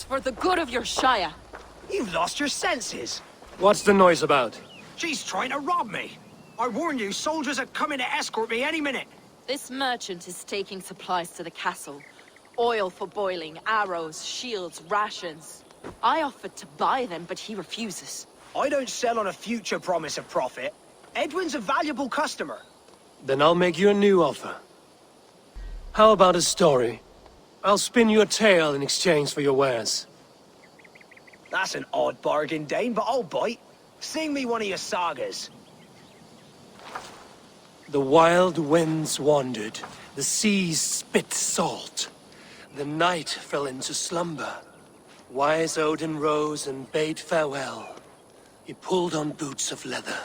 It's for the good of your Shire. You've lost your senses. What's the noise about? She's trying to rob me. I warned you, soldiers are coming to escort me any minute. This merchant is taking supplies to the castle. Oil for boiling, arrows, shields, rations. I offered to buy them, but he refuses. I don't sell on a future promise of profit. Edwin's a valuable customer. Then I'll make you a new offer. How about a story? I'll spin you a tale in exchange for your wares. That's an odd bargain, Dane, but I'll bite. Sing me one of your sagas. The wild winds wandered, the seas spit salt. The night fell into slumber. Wise Odin rose and bade farewell. He pulled on boots of leather.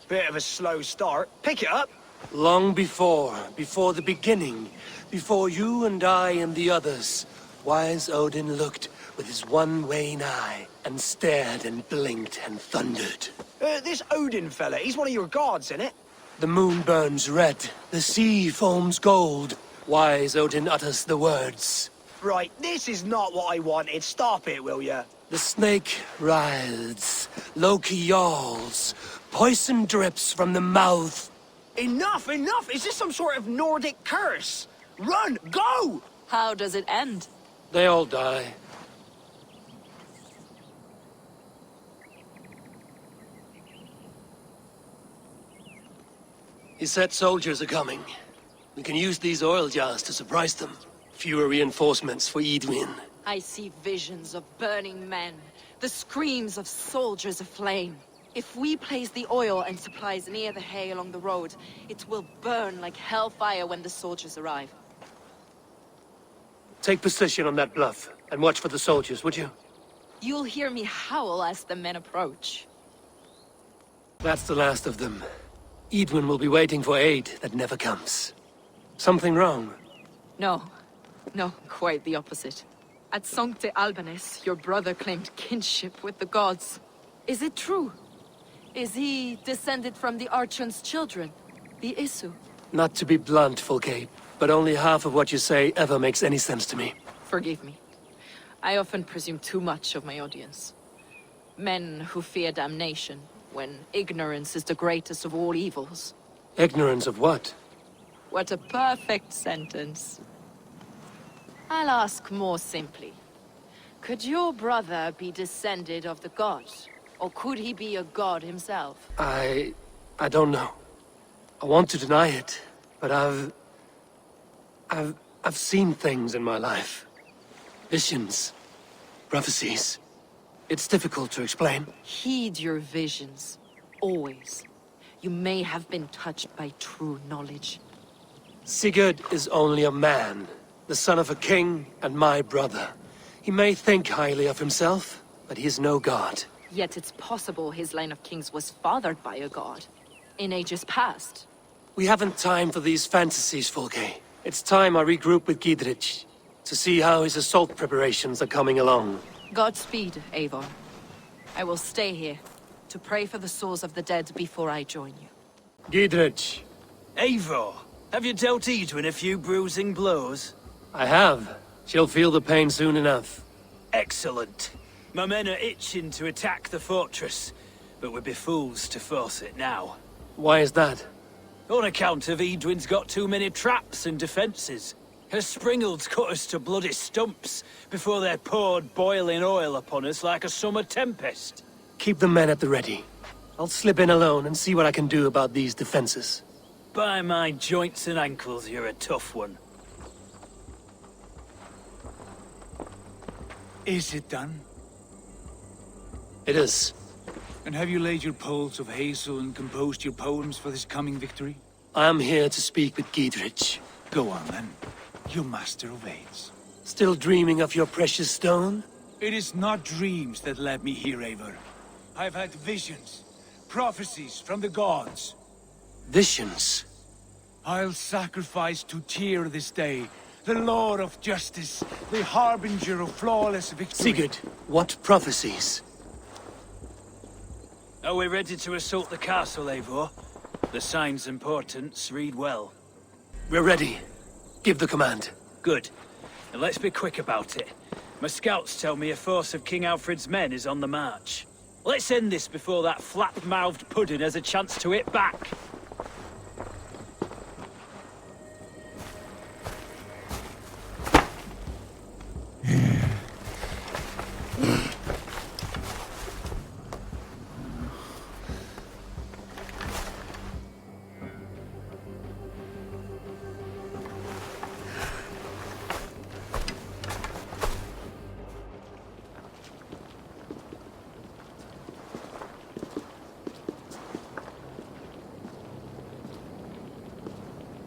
Bit of a slow start. Pick it up. Long before the beginning, before you and I and the others, wise Odin looked with his one wan eye and stared and blinked and thundered. This Odin fella, he's one of your gods, innit? The moon burns red, the sea foams gold. Wise Odin utters the words. Right, this is not what I wanted. Stop it, will ya? The snake writhes, Loki yawls, poison drips from the mouth. Enough, enough! Is this some sort of Nordic curse? Run, go! How does it end? They all die. He said soldiers are coming. We can use these oil jars to surprise them. Fewer reinforcements for Edwin. I see visions of burning men, the screams of soldiers aflame. If we place the oil and supplies near the hay along the road, it will burn like hellfire when the soldiers arrive. Take position on that bluff, and watch for the soldiers, would you? You'll hear me howl as the men approach. That's the last of them. Edwin will be waiting for aid that never comes. Something wrong? No, quite the opposite. At Sancte Albanus, your brother claimed kinship with the gods. Is it true? Is he descended from the Archon's children, the Isu? Not to be blunt, Fulke, but only half of what you say ever makes any sense to me. Forgive me. I often presume too much of my audience. Men who fear damnation, when ignorance is the greatest of all evils. Ignorance of what? What a perfect sentence. I'll ask more simply. Could your brother be descended of the gods? Or could he be a god himself? I don't know. I want to deny it, but I've seen things in my life. Visions. Prophecies. It's difficult to explain. Heed your visions. Always. You may have been touched by true knowledge. Sigurd is only a man, the son of a king and my brother. He may think highly of himself, but he is no god. Yet it's possible his line of kings was fathered by a god. In ages past. We haven't time for these fantasies, Fulke. It's time I regroup with Gidrich, to see how his assault preparations are coming along. Godspeed, Eivor. I will stay here, to pray for the souls of the dead before I join you. Gidrich. Eivor, have you dealt Edwin a few bruising blows? I have. She'll feel the pain soon enough. Excellent. My men are itching to attack the fortress, but we'd be fools to force it now. Why is that? On account of Edwin's got too many traps and defences. Her springalds cut us to bloody stumps before they poured boiling oil upon us like a summer tempest. Keep the men at the ready. I'll slip in alone and see what I can do about these defenses. By my joints and ankles, you're a tough one. Is it done? It is. And have you laid your poles of hazel and composed your poems for this coming victory? I am here to speak with Gidrich. Go on then, your master obeys. Still dreaming of your precious stone? It is not dreams that led me here, Eivor. I've had visions, prophecies from the gods. Visions? I'll sacrifice to Tyr this day, the Lord of Justice, the harbinger of flawless victory. Sigurd, what prophecies? Are we ready to assault the castle, Eivor? The sign's importance read well. We're ready. Give the command. Good. And let's be quick about it. My scouts tell me a force of King Alfred's men is on the march. Let's end this before that flap-mouthed pudding has a chance to hit back.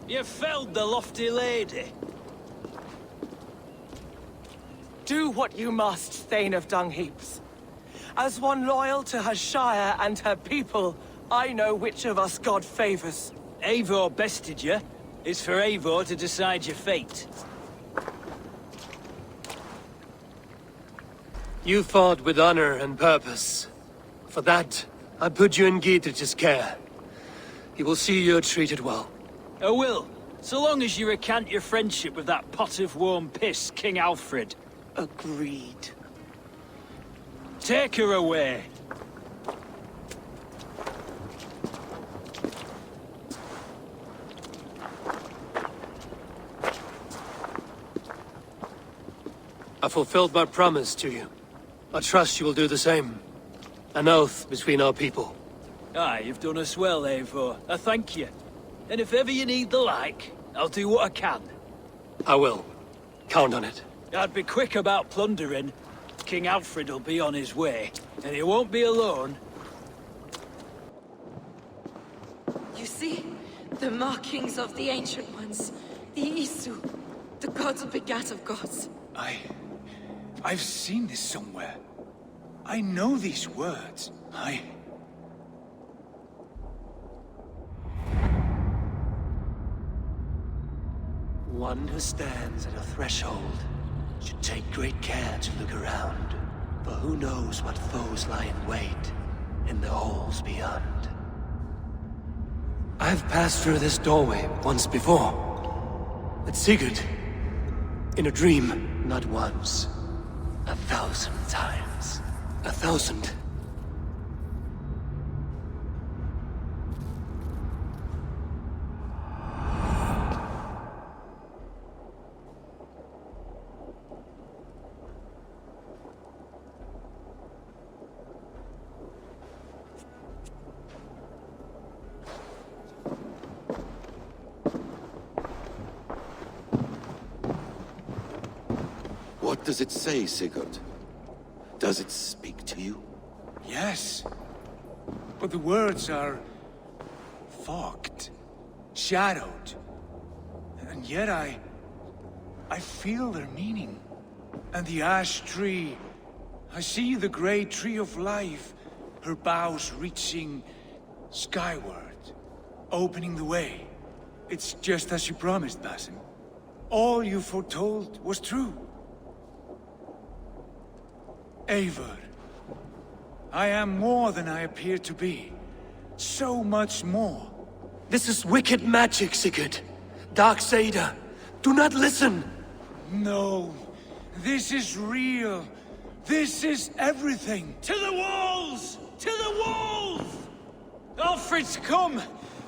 You felled the lofty lady. Do what you must, Thane of Dungheaps. As one loyal to her shire and her people, I know which of us God favors. Eivor bested you. It's for Eivor to decide your fate. You fought with honor and purpose. For that, I put you in Gietrich's care. He will see you're treated well. I will, so long as you recant your friendship with that pot of warm piss, King Alfred. Agreed. Take her away. I fulfilled my promise to you. I trust you will do the same. An oath between our people. Aye, you've done us well, Eivor. I thank you. And if ever you need the like, I'll do what I can. I will. Count on it. I'd be quick about plundering. King Alfred will be on his way, and he won't be alone. You see? The markings of the Ancient Ones. The Isu. The gods begat of gods. I've seen this somewhere. I know these words. One who stands at a threshold should take great care to look around, for who knows what foes lie in wait in the halls beyond. I've passed through this doorway once before. At Sigurd. In a dream, not once. 1,000 times. 1,000. What does it say, Sigurd? Does it speak to you? Yes. But the words are fogged, shadowed. And yet I feel their meaning. And the ash tree, I see the great tree of life, her boughs reaching skyward, opening the way. It's just as you promised, Basim. All you foretold was true. Eivor, I am more than I appear to be. So much more. This is wicked magic, Sigurd. Darksader, do not listen! No, this is real. This is everything. To the walls! To the walls! Alfred's come!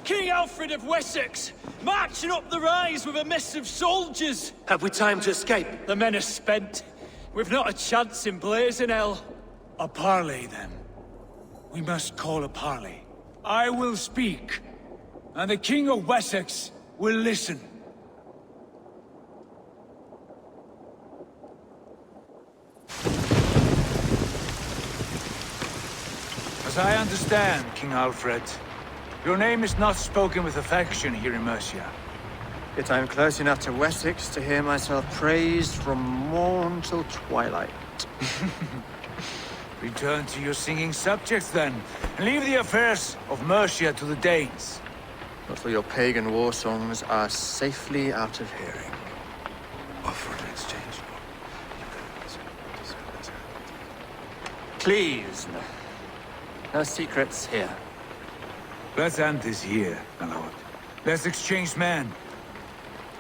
King Alfred of Wessex, marching up the rise with a mess of soldiers! Have we time to escape? The men are spent. We've not a chance in blazing hell. A parley, then. We must call a parley. I will speak, and the King of Wessex will listen. As I understand, King Alfred, your name is not spoken with affection here in Mercia. Yet I am close enough to Wessex to hear myself praised from morn till twilight. Return to your singing subjects, then, and leave the affairs of Mercia to the Danes. But for your pagan war songs are safely out of hearing. Offer an exchange. Please, no secrets here. Let's end this here, my lord. Let's exchange men.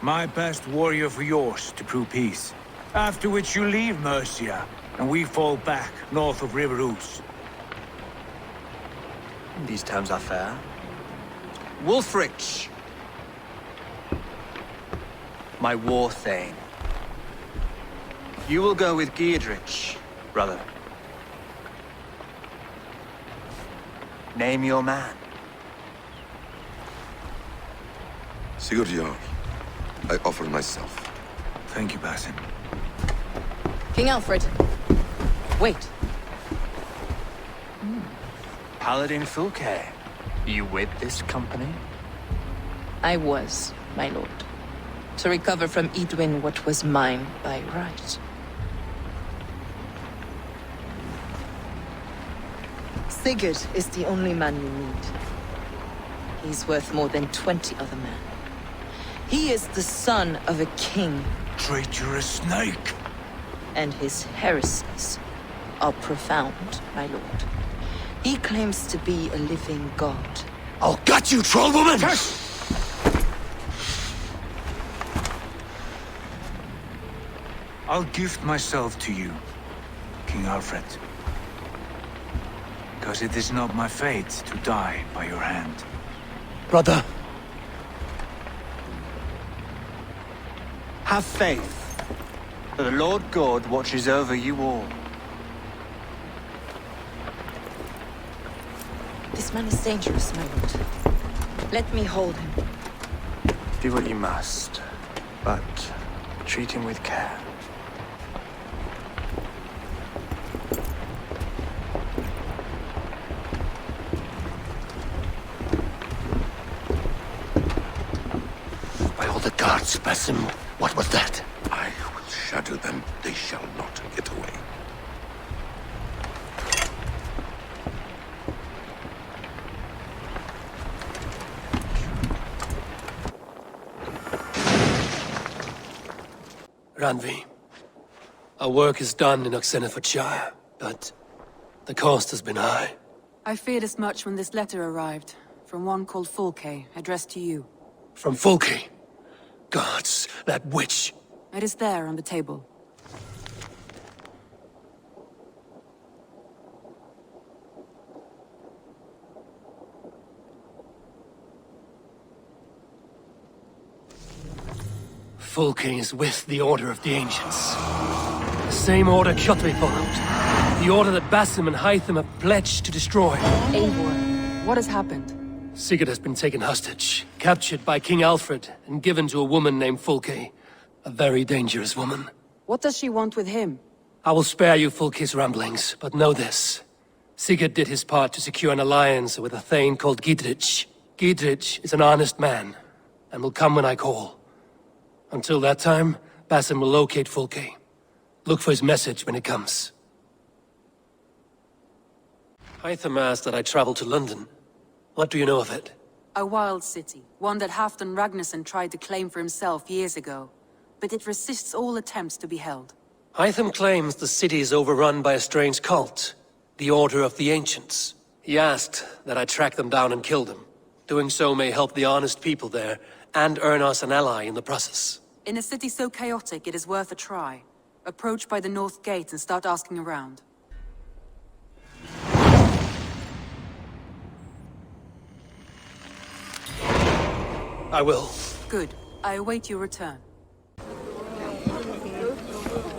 My best warrior for yours to prove peace. After which you leave Mercia, and we fall back north of River Ouse. These terms are fair. Wulfrich, my war thane. You will go with Giedrich, brother. Name your man. Sigurd Jarl, I offer myself. Thank you, Basim. King Alfred. Wait. Paladin Fulke, you with this company? I was, my lord. To recover from Edwin what was mine by right. Sigurd is the only man you need. He's worth more than 20 other men. He is the son of a king. Traitorous snake! And his heresies are profound, my lord. He claims to be a living god. I'll gut you, troll woman! I'll gift myself to you, King Alfred. Because it is not my fate to die by your hand. Brother, Have faith that the Lord God watches over you all. This man is dangerous, my lord. Let me hold him. Do what you must, but treat him with care. by all the gods, Basim, what was that? I will shadow them. They shall not get away. Ranvi, our work is done in Oxenfordshire, but the cost has been high. I feared as much when this letter arrived, from one called Fulke, addressed to you. From Fulke? Gods, that witch! It is there on the table. Fulke is with the Order of the Ancients. The same order Kjotve followed. The order that Basim and Hytham have pledged to destroy. Eivor, what has happened? Sigurd has been taken hostage, captured by King Alfred, and given to a woman named Fulke. A very dangerous woman. What does she want with him? I will spare you Fulke's ramblings, but know this. Sigurd did his part to secure an alliance with a thane called Giedrich. Giedrich is an honest man, and will come when I call. Until that time, Basim will locate Fulke. Look for his message when it comes. Hytham asked that I travel to London. What do you know of it? A wild city, one that Halfdan Ragnarsson tried to claim for himself years ago. But it resists all attempts to be held. Hytham claims the city is overrun by a strange cult, the Order of the Ancients. He asked that I track them down and kill them. Doing so may help the honest people there, and earn us an ally in the process. In a city so chaotic, it is worth a try. Approach by the North Gate and start asking around. I will. Good. I await your return.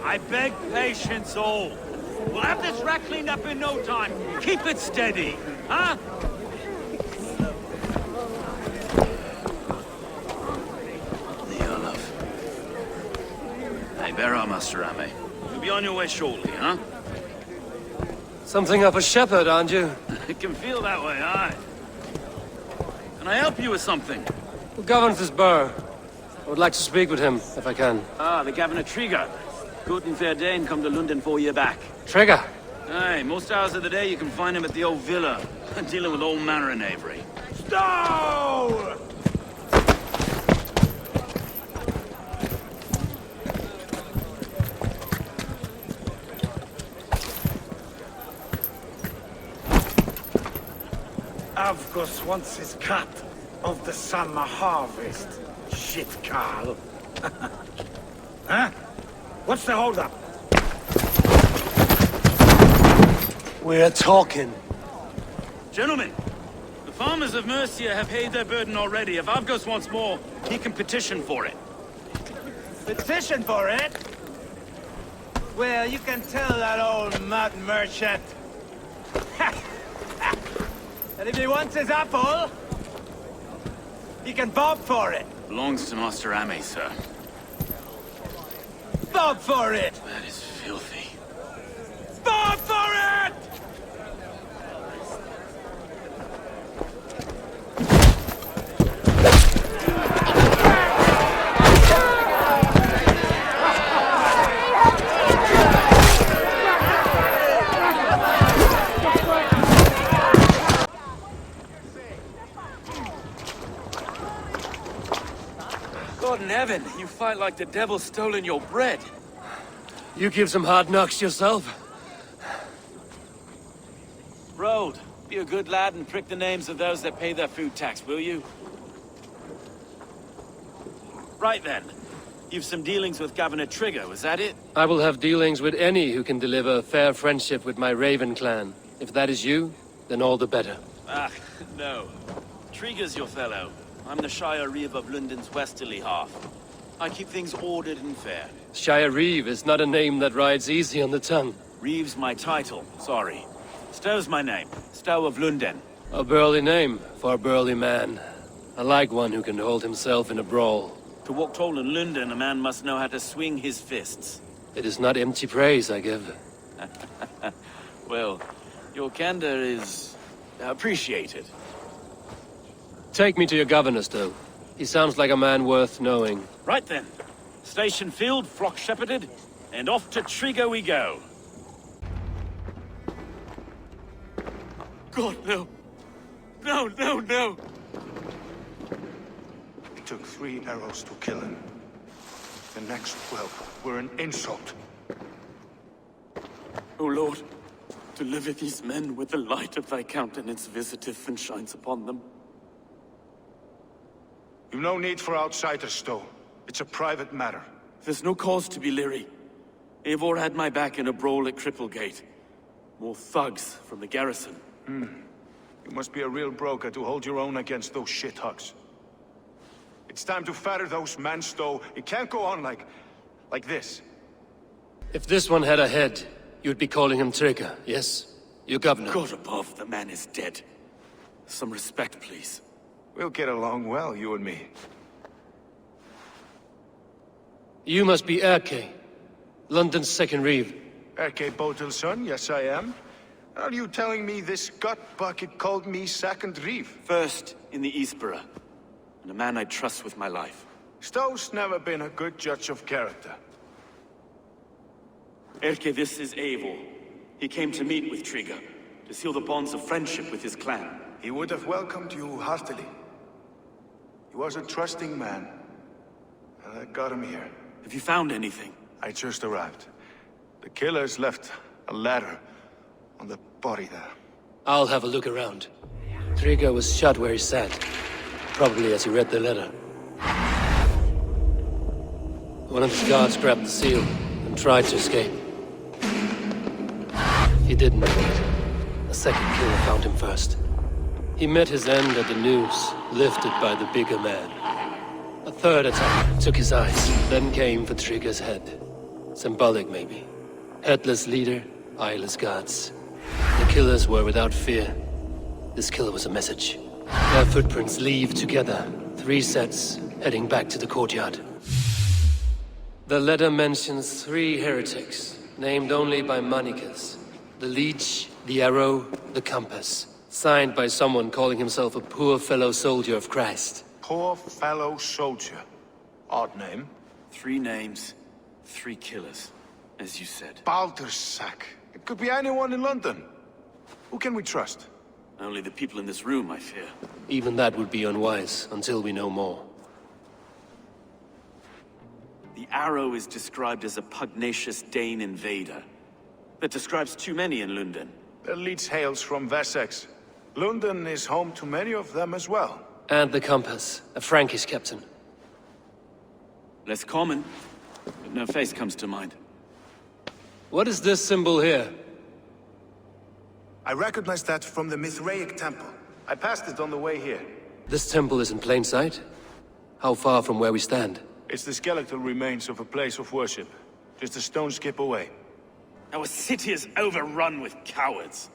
I beg patience, all. We'll have this rat cleaned up in no time. Keep it steady, huh? Hey, bear our Master Ame. You'll be on your way shortly, huh? Something of a shepherd, aren't you? It can feel that way, aye. Can I help you with something? Who governs this burr? I would like to speak with him, if I can. Ah, the Governor Trigger. Good and fair Dane come to London 4 year back. Trigger! Aye, most hours of the day you can find him at the old villa, dealing with all manner of knavery. Stow! Avgos wants his cut of the summer harvest. Shit, Carl. Huh? What's the holdup? We're talking. Gentlemen, the farmers of Mercia have paid their burden already. If Avgos wants more, he can petition for it. Petition for it? Well, you can tell that old mud merchant. And if he wants his apple, he can bob for it. Belongs to Master Ame, sir. Bob for it! That is filthy. Bob for it! God in heaven, you fight like the devil's stolen your bread. You give some hard knocks yourself. Road, be a good lad and prick the names of those that pay their food tax, will you? Right then. You've some dealings with Governor Trigger, was that it? I will have dealings with any who can deliver a fair friendship with my Raven clan. If that is you, then all the better. Ah, no. Trigger's your fellow. I'm the Shire Reeve of London's westerly half. I keep things ordered and fair. Shire Reeve is not a name that rides easy on the tongue. Reeve's my title, sorry. Stow's my name. Stow of London. A burly name for a burly man. I like one who can hold himself in a brawl. To walk tall in London, a man must know how to swing his fists. It is not empty praise I give. Well, your candor is appreciated. Take me to your governor, Stow. He sounds like a man worth knowing. Right then. Station filled, flock shepherded, and off to Trigger we go. God, no. No, no, no. It took 3 arrows to kill him. The next 12 were an insult. O Lord, deliver these men with the light of thy countenance visiteth and shines upon them. You've no need for outsiders, Stow. It's a private matter. There's no cause to be leery. Eivor had my back in a brawl at Cripplegate. More thugs from the garrison. You must be a real broker to hold your own against those shithugs. It's time to fetter those men, Stow. It can't go on like this. If this one had a head, you'd be calling him Trigger, yes? Your governor. God above, the man is dead. Some respect, please. We'll get along well, you and me. You must be Erke, London's second reeve. Erke Botel's son, yes I am. Are you telling me this gut bucket called me second reeve? First in the Eastborough, and a man I trust with my life. Stow's never been a good judge of character. Erke, this is Eivor. He came to meet with Trigger, to seal the bonds of friendship with his clan. He would have welcomed you heartily. He was a trusting man, and I got him here. Have you found anything? I just arrived. The killers left a ladder on the body there. I'll have a look around. Trigger was shot where he sat, probably as he read the letter. One of his guards grabbed the seal and tried to escape. He didn't make it. A second killer found him first. He met his end at the noose, lifted by the bigger man. A third attack took his eyes, then came for Trigger's head. Symbolic, maybe. Headless leader, eyeless guards. The killers were without fear. This killer was a message. Their footprints leave together, 3 sets, heading back to the courtyard. The letter mentions 3 heretics, named only by monikers. The Leech, the Arrow, the Compass. Signed by someone calling himself a poor fellow soldier of Christ. Poor fellow soldier. Odd name. 3 names, 3 killers, as you said. Baldersack. It could be anyone in London. Who can we trust? Only the people in this room, I fear. Even that would be unwise, until we know more. The Arrow is described as a pugnacious Dane invader. That describes too many in London. The Leech hails from Wessex. London is home to many of them as well. And the Compass, a Frankish captain. Less common, but no face comes to mind. What is this symbol here? I recognize that from the Mithraic temple. I passed it on the way here. This temple is in plain sight? How far from where we stand? It's the skeletal remains of a place of worship. Just a stone's skip away. Our city is overrun with cowards.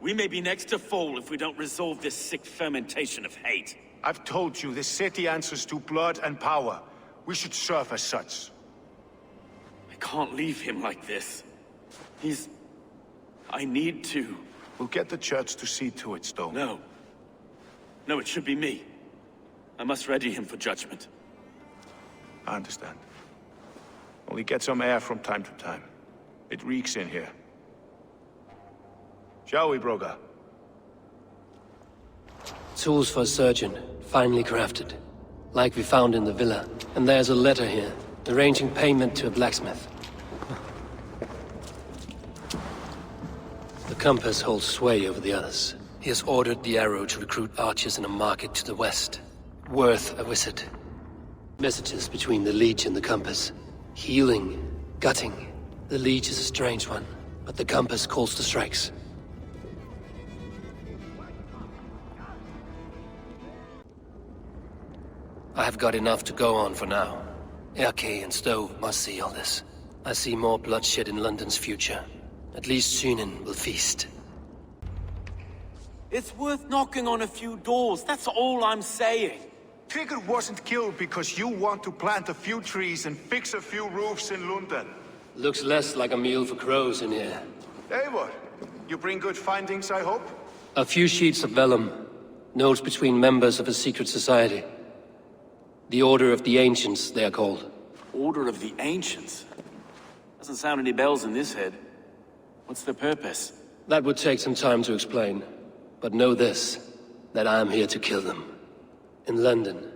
We may be next to fall if we don't resolve this sick fermentation of hate. I've told you, this city answers to blood and power. We should serve as such. I can't leave him like this. I need to. We'll get the church to see to it, Stone. No. No, it should be me. I must ready him for judgment. I understand. Only get some air from time to time. It reeks in here. Shall we, Broga? Tools for a surgeon, finely crafted. Like we found in the villa. And there's a letter here, arranging payment to a blacksmith. The compass holds sway over the others. He has ordered the arrow to recruit archers in a market to the west. Worth a visit. Messages between the leech and the compass. Healing, gutting. The leech is a strange one, but the compass calls the strikes. I have got enough to go on for now. Erke and Stowe must see all this. I see more bloodshed in London's future. At least Sunan will feast. It's worth knocking on a few doors, that's all I'm saying. Tigger wasn't killed because you want to plant a few trees and fix a few roofs in London. Looks less like a meal for crows in here. Eivor, you bring good findings, I hope? A few sheets of vellum. Notes between members of a secret society. The Order of the Ancients, they are called. Order of the Ancients? Doesn't sound any bells in this head. What's the purpose? That would take some time to explain. But know this, that I am here to kill them. In London,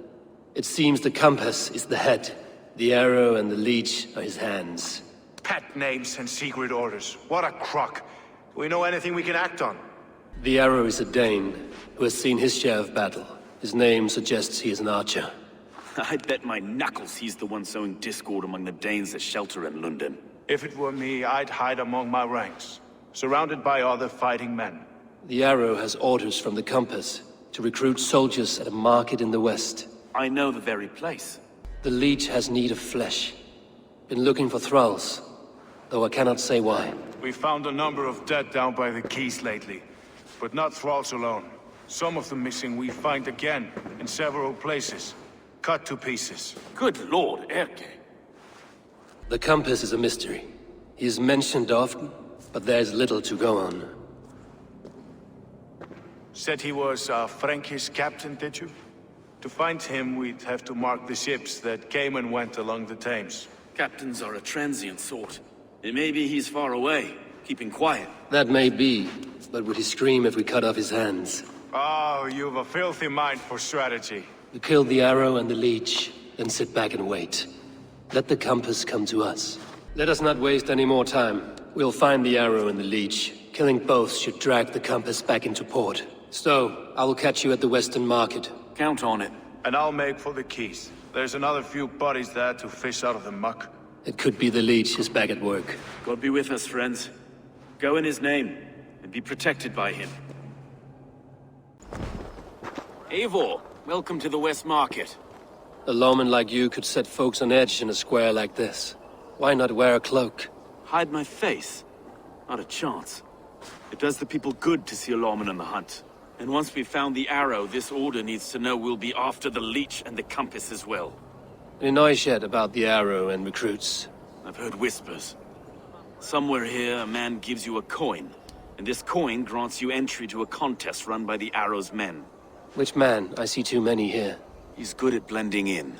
it seems the compass is the head. The arrow and the leech are his hands. Pet names and secret orders. What a crock. Do we know anything we can act on? The arrow is a Dane, who has seen his share of battle. His name suggests he is an archer. I'd bet my knuckles he's the one sowing discord among the Danes that shelter in London. If it were me, I'd hide among my ranks, surrounded by other fighting men. The arrow has orders from the compass to recruit soldiers at a market in the west. I know the very place. The leech has need of flesh. Been looking for thralls, though I cannot say why. We found a number of dead down by the quays lately, but not thralls alone. Some of the missing we find again, in several places. Cut to pieces. Good lord, Erke. The compass is a mystery. He is mentioned often, but there is little to go on. Said he was a Frankish captain, did you? To find him, we'd have to mark the ships that came and went along the Thames. Captains are a transient sort. It may be he's far away, keeping quiet. That may be, but would he scream if we cut off his hands? Oh, you've a filthy mind for strategy. We kill the arrow and the leech, then sit back and wait. Let the compass come to us. Let us not waste any more time. We'll find the arrow and the leech. Killing both should drag the compass back into port. Stowe, I will catch you at the Western Market. Count on it. And I'll make for the quays. There's another few bodies there to fish out of the muck. It could be the leech is back at work. God be with us, friends. Go in his name, and be protected by him. Eivor, welcome to the West Market. A lawman like you could set folks on edge in a square like this. Why not wear a cloak? Hide my face? Not a chance. It does the people good to see a lawman on the hunt. And once we've found the arrow, this order needs to know we'll be after the leech and the compass as well. Any noise yet about the arrow and recruits? I've heard whispers. Somewhere here, a man gives you a coin, and this coin grants you entry to a contest run by the arrow's men. Which man? I see too many here. He's good at blending in.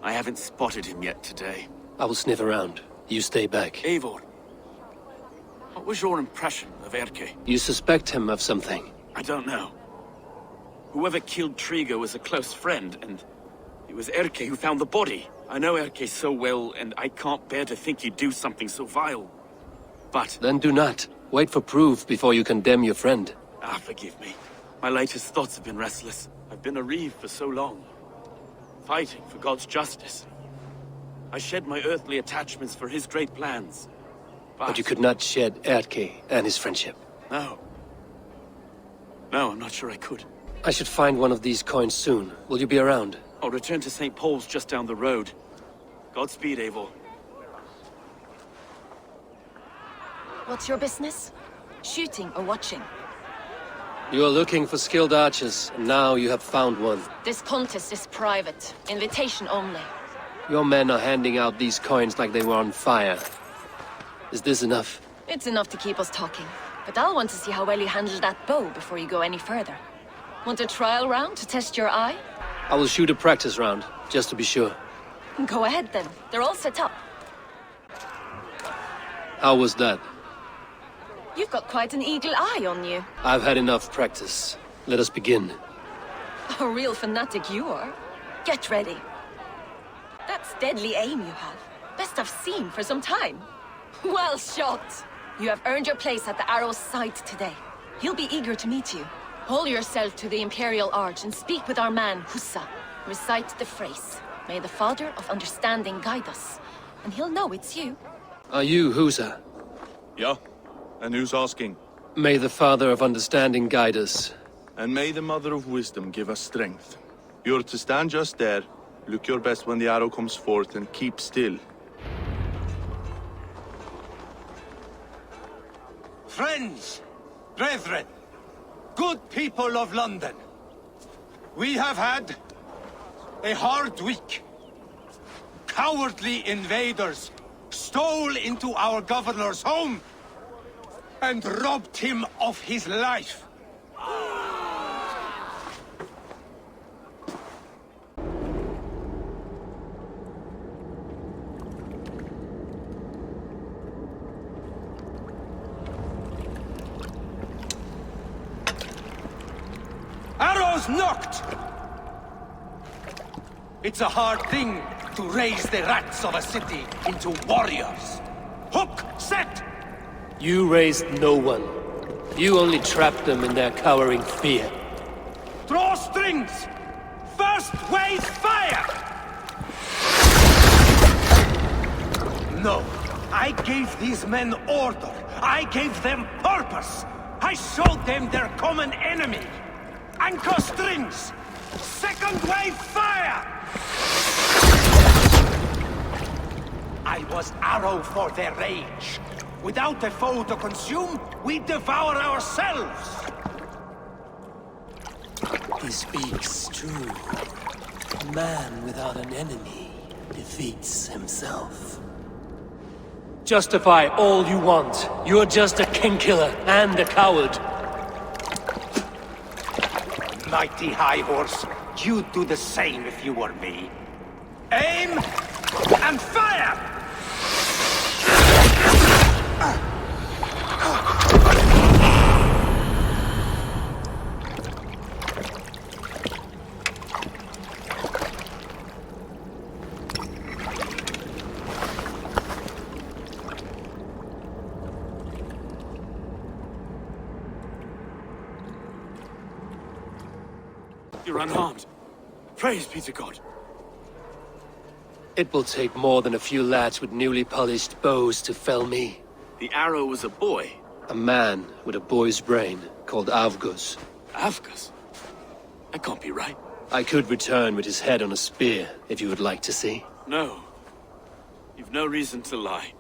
I haven't spotted him yet today. I will sniff around. You stay back. Eivor, what was your impression of Erke? You suspect him of something? I don't know. Whoever killed Trigo was a close friend, and it was Erke who found the body. I know Erke so well, and I can't bear to think he'd do something so vile. But... Then do not. Wait for proof before you condemn your friend. Forgive me. My latest thoughts have been restless. I've been a reeve for so long, fighting for God's justice. I shed my earthly attachments for his great plans. But you could not shed Erke and his friendship. No. No, I'm not sure I could. I should find one of these coins soon. Will you be around? I'll return to St. Paul's just down the road. Godspeed, Eivor. What's your business? Shooting or watching? You are looking for skilled archers, and now you have found one. This contest is private. Invitation only. Your men are handing out these coins like they were on fire. Is this enough? It's enough to keep us talking. But I'll want to see how well you handle that bow before you go any further. Want a trial round to test your eye? I will shoot a practice round, just to be sure. Go ahead then. They're all set up. How was that? You've got quite an eagle eye on you. I've had enough practice. Let us begin. A real fanatic you are. Get ready. That's deadly aim you have. Best I've seen for some time. Well shot! You have earned your place at the arrow's side today. He'll be eager to meet you. Hold yourself to the Imperial Arch and speak with our man, Hussa. Recite the phrase. May the Father of Understanding guide us. And he'll know it's you. Are you Husa? Yeah. And who's asking? May the Father of Understanding guide us. And may the Mother of Wisdom give us strength. You're to stand just there, look your best when the arrow comes forth, and keep still. Friends, brethren, good people of London, we have had a hard week. Cowardly invaders stole into our governor's home and robbed him of his life. Arrows knocked! It's a hard thing to raise the rats of a city into warriors. Hook, set! You raised no one. You only trapped them in their cowering fear. Draw strings! First wave fire! No, I gave these men order. I gave them purpose. I showed them their common enemy. Anchor strings! Second wave fire! I was arrow for their rage. Without a foe to consume, we devour ourselves! He speaks true. A man without an enemy defeats himself. Justify all you want. You're just a king-killer and a coward. Mighty High Horse, you'd do the same if you were me. Aim and fire! You're unharmed. Praise be to God. It will take more than a few lads with newly polished bows to fell me. The arrow was a boy. A man with a boy's brain, called Avgus. Avgus? That can't be right. I could return with his head on a spear, if you would like to see. No. You've no reason to lie.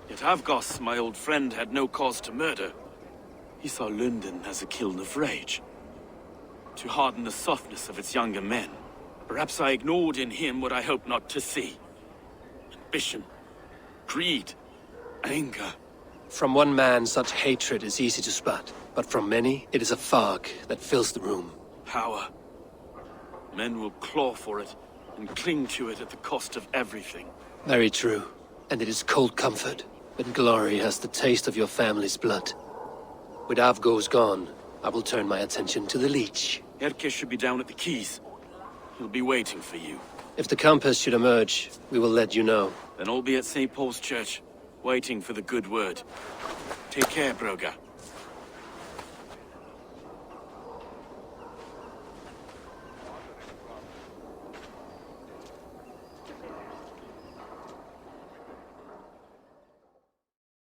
Yet Avgus, my old friend, had no cause to murder. He saw London as a kiln of rage. To harden the softness of its younger men. Perhaps I ignored in him what I hoped not to see. Ambition, greed, anger. From one man, such hatred is easy to spot. But from many, it is a fog that fills the room. Power. Men will claw for it and cling to it at the cost of everything. Very true. And it is cold comfort when glory has the taste of your family's blood. With Avgo's gone, I will turn my attention to the Leech. Erke should be down at the quays. He'll be waiting for you. If the Compass should emerge, we will let you know. Then I'll be at St. Paul's Church, waiting for the good word. Take care, Broga.